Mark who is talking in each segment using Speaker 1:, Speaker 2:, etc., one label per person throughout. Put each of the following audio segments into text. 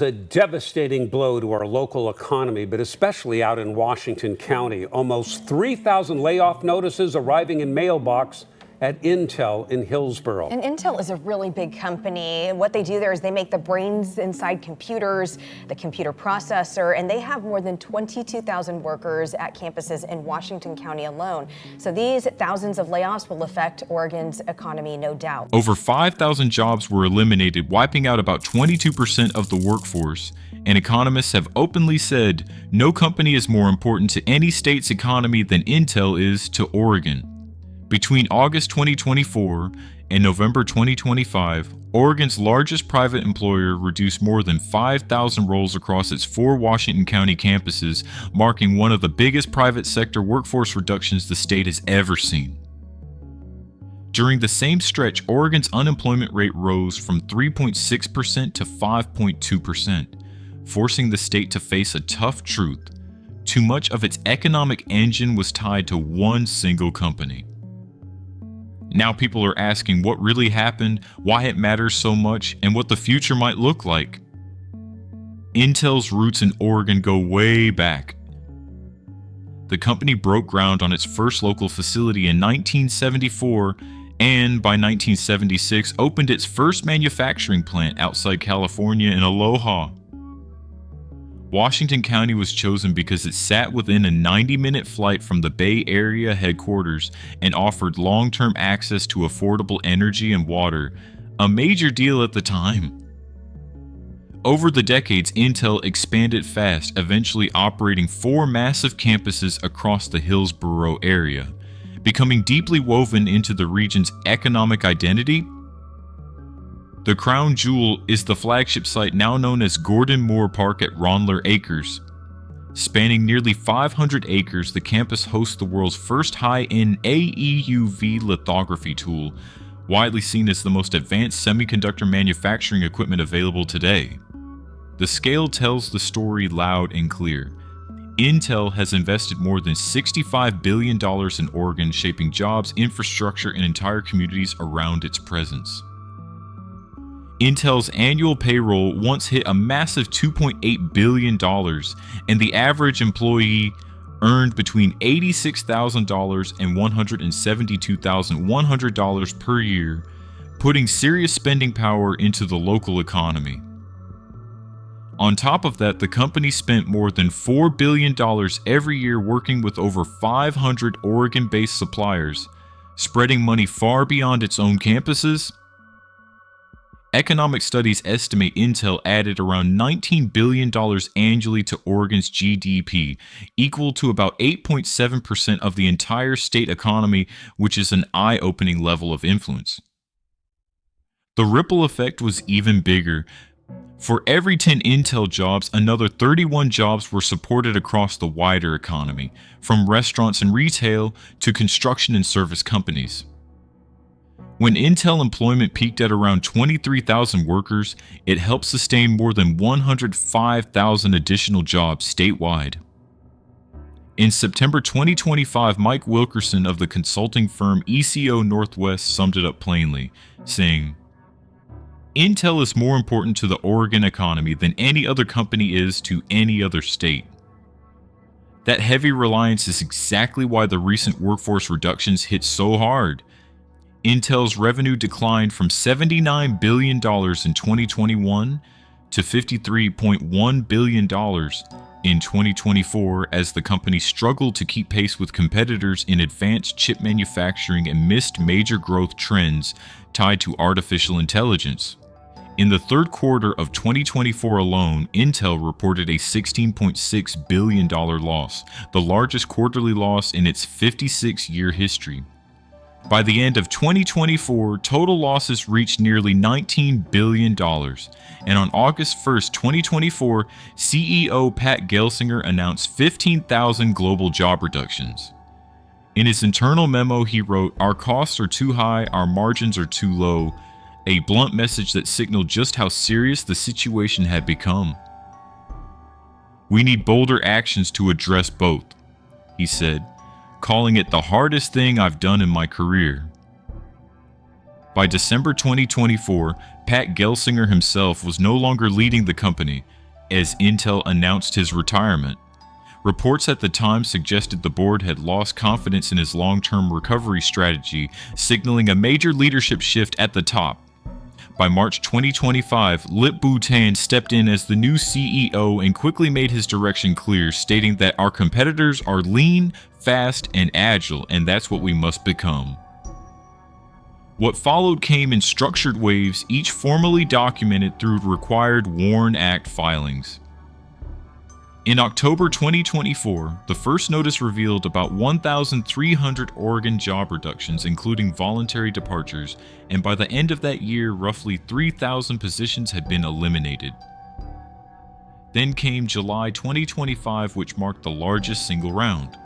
Speaker 1: A devastating blow to our local economy, but especially out in Washington County. Almost 3,000 layoff notices arriving in mailbox at Intel in Hillsboro.
Speaker 2: And Intel is a really big company. What they do there is they make the brains inside computers, the computer processor, and they have more than 22,000 workers at campuses in Washington County alone. So these thousands of layoffs will affect Oregon's economy, no doubt.
Speaker 3: Over 5,000 jobs were eliminated, wiping out about 22% of the workforce. And economists have openly said no company is more important to any state's economy than Intel is to Oregon. Between August 2024 and November 2025, Oregon's largest private employer reduced more than 5,000 roles across its 4 Washington County campuses, marking one of the biggest private sector workforce reductions the state has ever seen. During the same stretch, Oregon's unemployment rate rose from 3.6% to 5.2%, forcing the state to face a tough truth. Too much of its economic engine was tied to one single company. Now people are asking what really happened, why it matters so much, and what the future might look like. Intel's roots in Oregon go way back. The company broke ground on its first local facility in 1974 and by 1976 opened its first manufacturing plant outside California in Aloha. Washington County was chosen because it sat within a 90-minute flight from the Bay Area headquarters and offered long-term access to affordable energy and water, a major deal at the time. Over the decades, Intel expanded fast, eventually operating 4 massive campuses across the Hillsboro area, becoming deeply woven into the region's economic identity. The crown jewel is the flagship site now known as Gordon Moore Park at Ronler Acres. Spanning nearly 500 acres, the campus hosts the world's first high-end AEUV lithography tool, widely seen as the most advanced semiconductor manufacturing equipment available today. The scale tells the story loud and clear. Intel has invested more than $65 billion in Oregon, shaping jobs, infrastructure, and entire communities around its presence. Intel's annual payroll once hit a massive $2.8 billion, and the average employee earned between $86,000 and $172,100 per year, putting serious spending power into the local economy. On top of that, the company spent more than $4 billion every year working with over 500 Oregon-based suppliers, spreading money far beyond its own campuses. Economic studies estimate Intel added around $19 billion annually to Oregon's GDP, equal to about 8.7% of the entire state economy, which is an eye-opening level of influence. The ripple effect was even bigger. For every 10 Intel jobs, another 31 jobs were supported across the wider economy, from restaurants and retail to construction and service companies. When Intel employment peaked at around 23,000 workers, it helped sustain more than 105,000 additional jobs statewide. In September 2025, Mike Wilkerson of the consulting firm ECO Northwest summed it up plainly, saying, "Intel is more important to the Oregon economy than any other company is to any other state." That heavy reliance is exactly why the recent workforce reductions hit so hard. Intel's revenue declined from $79 billion in 2021 to $53.1 billion in 2024 as the company struggled to keep pace with competitors in advanced chip manufacturing and missed major growth trends tied to artificial intelligence. In the third quarter of 2024 alone, Intel reported a $16.6 billion loss, the largest quarterly loss in its 56-year history. By the end of 2024, total losses reached nearly $19 billion, and on August 1, 2024, CEO Pat Gelsinger announced 15,000 global job reductions. In his internal memo, he wrote, "Our costs are too high, our margins are too low," a blunt message that signaled just how serious the situation had become. "We need bolder actions to address both," he said, calling it the hardest thing I've done in my career. By December 2024, Pat Gelsinger himself was no longer leading the company, as Intel announced his retirement. Reports at the time suggested the board had lost confidence in his long-term recovery strategy, signaling a major leadership shift at the top. By March 2025, Lip-Bu Tan stepped in as the new CEO and quickly made his direction clear, stating that our competitors are lean, fast, and agile, and that's what we must become. What followed came in structured waves, each formally documented through required WARN Act filings. In October 2024, the first notice revealed about 1,300 Oregon job reductions, including voluntary departures, and by the end of that year, roughly 3,000 positions had been eliminated. Then came July 2025, which marked the largest single round.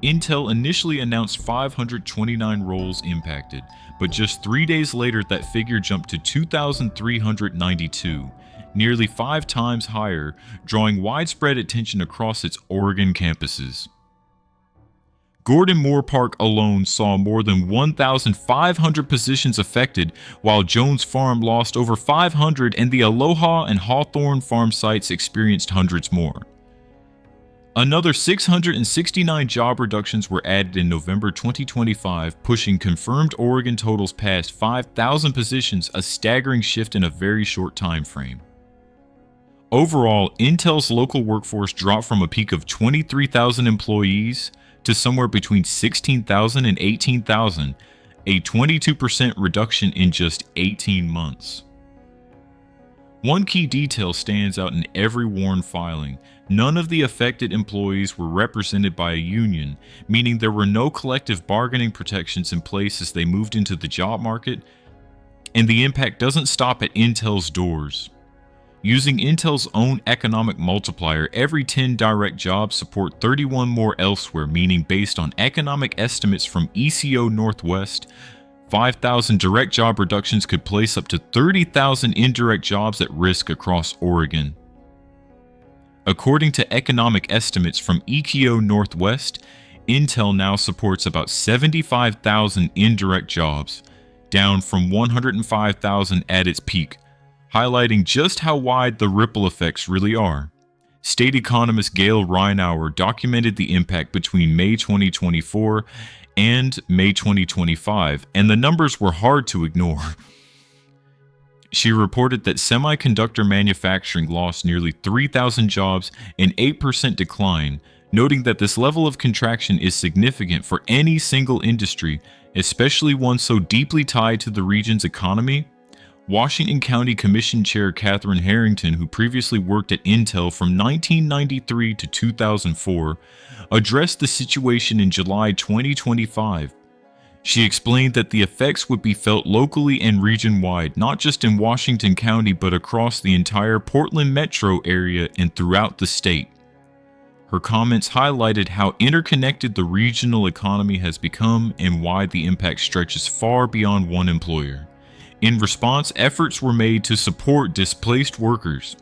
Speaker 3: Intel initially announced 529 roles impacted, but just 3 days later that figure jumped to 2,392. Nearly 5 times higher, drawing widespread attention across its Oregon campuses. Gordon Moore Park alone saw more than 1,500 positions affected, while Jones Farm lost over 500 and the Aloha and Hawthorne farm sites experienced hundreds more. Another 669 job reductions were added in November 2025, pushing confirmed Oregon totals past 5,000 positions, a staggering shift in a very short time frame. Overall, Intel's local workforce dropped from a peak of 23,000 employees to somewhere between 16,000 and 18,000, a 22% reduction in just 18 months. One key detail stands out in every WARN filing. None of the affected employees were represented by a union, meaning there were no collective bargaining protections in place as they moved into the job market, and the impact doesn't stop at Intel's doors. Using Intel's own economic multiplier, every 10 direct jobs support 31 more elsewhere, meaning based on economic estimates from ECO Northwest, 5,000 direct job reductions could place up to 30,000 indirect jobs at risk across Oregon. According to economic estimates from ECO Northwest, Intel now supports about 75,000 indirect jobs, down from 105,000 at its peak, highlighting just how wide the ripple effects really are. State economist Gail Reinauer documented the impact between May 2024 and May 2025, and the numbers were hard to ignore. She reported that semiconductor manufacturing lost nearly 3,000 jobs, an 8% decline, noting that this level of contraction is significant for any single industry, especially one so deeply tied to the region's economy. Washington County Commission Chair Catherine Harrington, who previously worked at Intel from 1993 to 2004, addressed the situation in July 2025. She explained that the effects would be felt locally and region-wide, not just in Washington County but across the entire Portland metro area and throughout the state. Her comments highlighted how interconnected the regional economy has become and why the impact stretches far beyond one employer. In response, efforts were made to support displaced workers.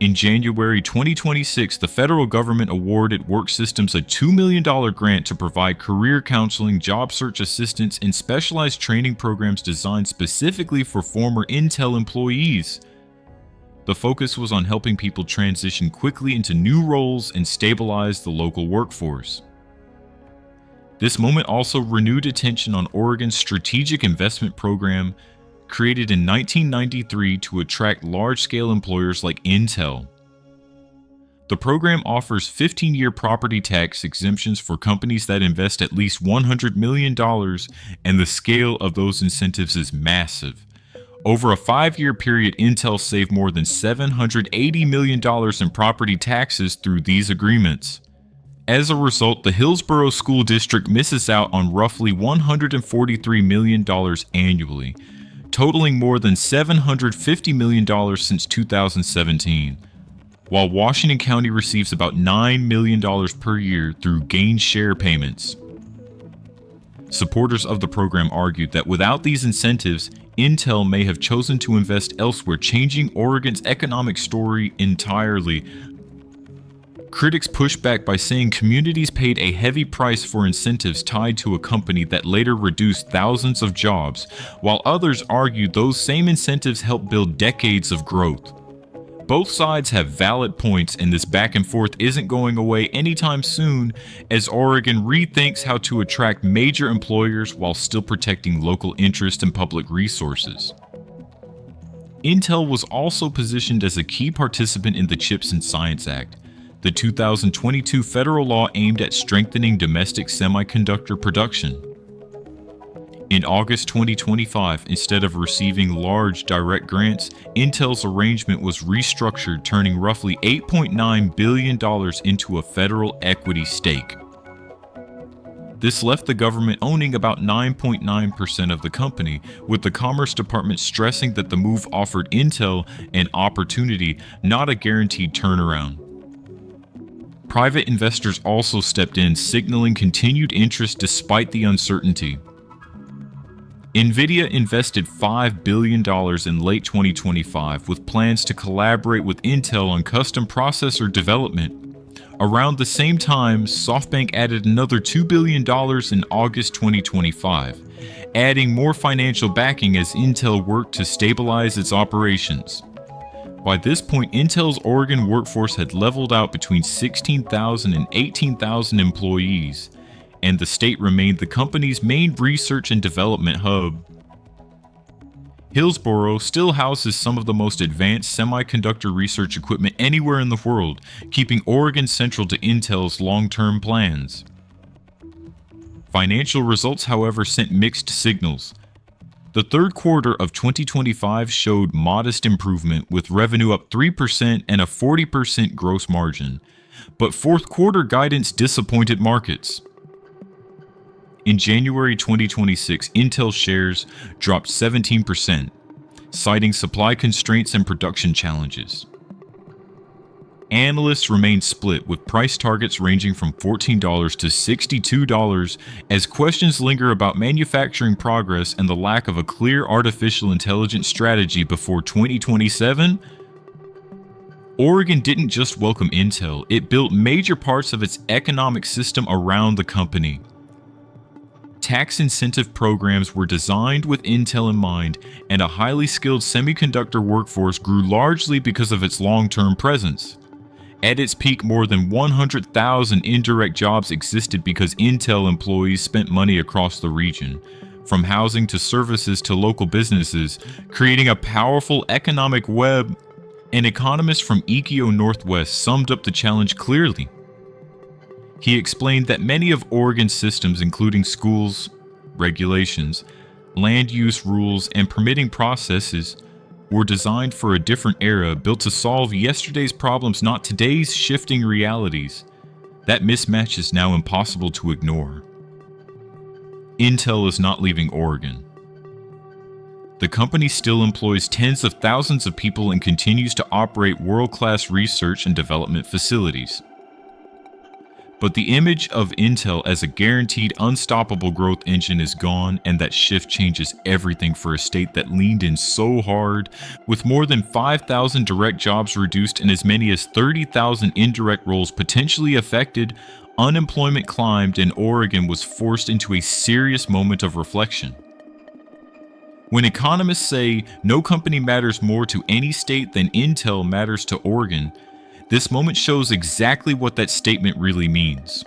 Speaker 3: In January 2026, the federal government awarded Work Systems a $2 million grant to provide career counseling, job search assistance, and specialized training programs designed specifically for former Intel employees. The focus was on helping people transition quickly into new roles and stabilize the local workforce. This moment also renewed attention on Oregon's strategic investment program, created in 1993 to attract large-scale employers like Intel. The program offers 15-year property tax exemptions for companies that invest at least $100 million, and the scale of those incentives is massive. Over a 5-year period, Intel saved more than $780 million in property taxes through these agreements. As a result, the Hillsborough School District misses out on roughly $143 million annually, totaling more than $750 million since 2017, while Washington County receives about $9 million per year through gain share payments. Supporters of the program argued that without these incentives, Intel may have chosen to invest elsewhere, changing Oregon's economic story entirely. Critics pushed back by saying communities paid a heavy price for incentives tied to a company that later reduced thousands of jobs, while others argued those same incentives helped build decades of growth. Both sides have valid points, and this back and forth isn't going away anytime soon as Oregon rethinks how to attract major employers while still protecting local interest and public resources. Intel was also positioned as a key participant in the CHIPS and Science Act, the 2022 federal law aimed at strengthening domestic semiconductor production. In August 2025, instead of receiving large direct grants, Intel's arrangement was restructured, turning roughly $8.9 billion into a federal equity stake. This left the government owning about 9.9% of the company, with the Commerce Department stressing that the move offered Intel an opportunity, not a guaranteed turnaround. Private investors also stepped in, signaling continued interest despite the uncertainty. NVIDIA invested $5 billion in late 2025 with plans to collaborate with Intel on custom processor development. Around the same time, SoftBank added another $2 billion in August 2025, adding more financial backing as Intel worked to stabilize its operations. By this point, Intel's Oregon workforce had leveled out between 16,000 and 18,000 employees, and the state remained the company's main research and development hub. Hillsboro still houses some of the most advanced semiconductor research equipment anywhere in the world, keeping Oregon central to Intel's long-term plans. Financial results, however, sent mixed signals. The third quarter of 2025 showed modest improvement, with revenue up 3% and a 40% gross margin, but fourth quarter guidance disappointed markets. In January 2026, Intel shares dropped 17%, citing supply constraints and production challenges. Analysts remain split, with price targets ranging from $14 to $62 as questions linger about manufacturing progress and the lack of a clear artificial intelligence strategy before 2027. Oregon didn't just welcome Intel, it built major parts of its economic system around the company. Tax incentive programs were designed with Intel in mind, and a highly skilled semiconductor workforce grew largely because of its long-term presence. At its peak, more than 100,000 indirect jobs existed because Intel employees spent money across the region, from housing to services to local businesses, creating a powerful economic web. An economist from EKO Northwest summed up the challenge clearly. He explained that many of Oregon's systems, including schools, regulations, land use rules, and permitting processes, were designed for a different era, built to solve yesterday's problems, not today's shifting realities. That mismatch is now impossible to ignore. Intel is not leaving Oregon. The company still employs tens of thousands of people and continues to operate world-class research and development facilities. But the image of Intel as a guaranteed unstoppable growth engine is gone, and that shift changes everything for a state that leaned in so hard. With more than 5,000 direct jobs reduced and as many as 30,000 indirect roles potentially affected, unemployment climbed and Oregon was forced into a serious moment of reflection. When economists say no company matters more to any state than Intel matters to Oregon, this moment shows exactly what that statement really means.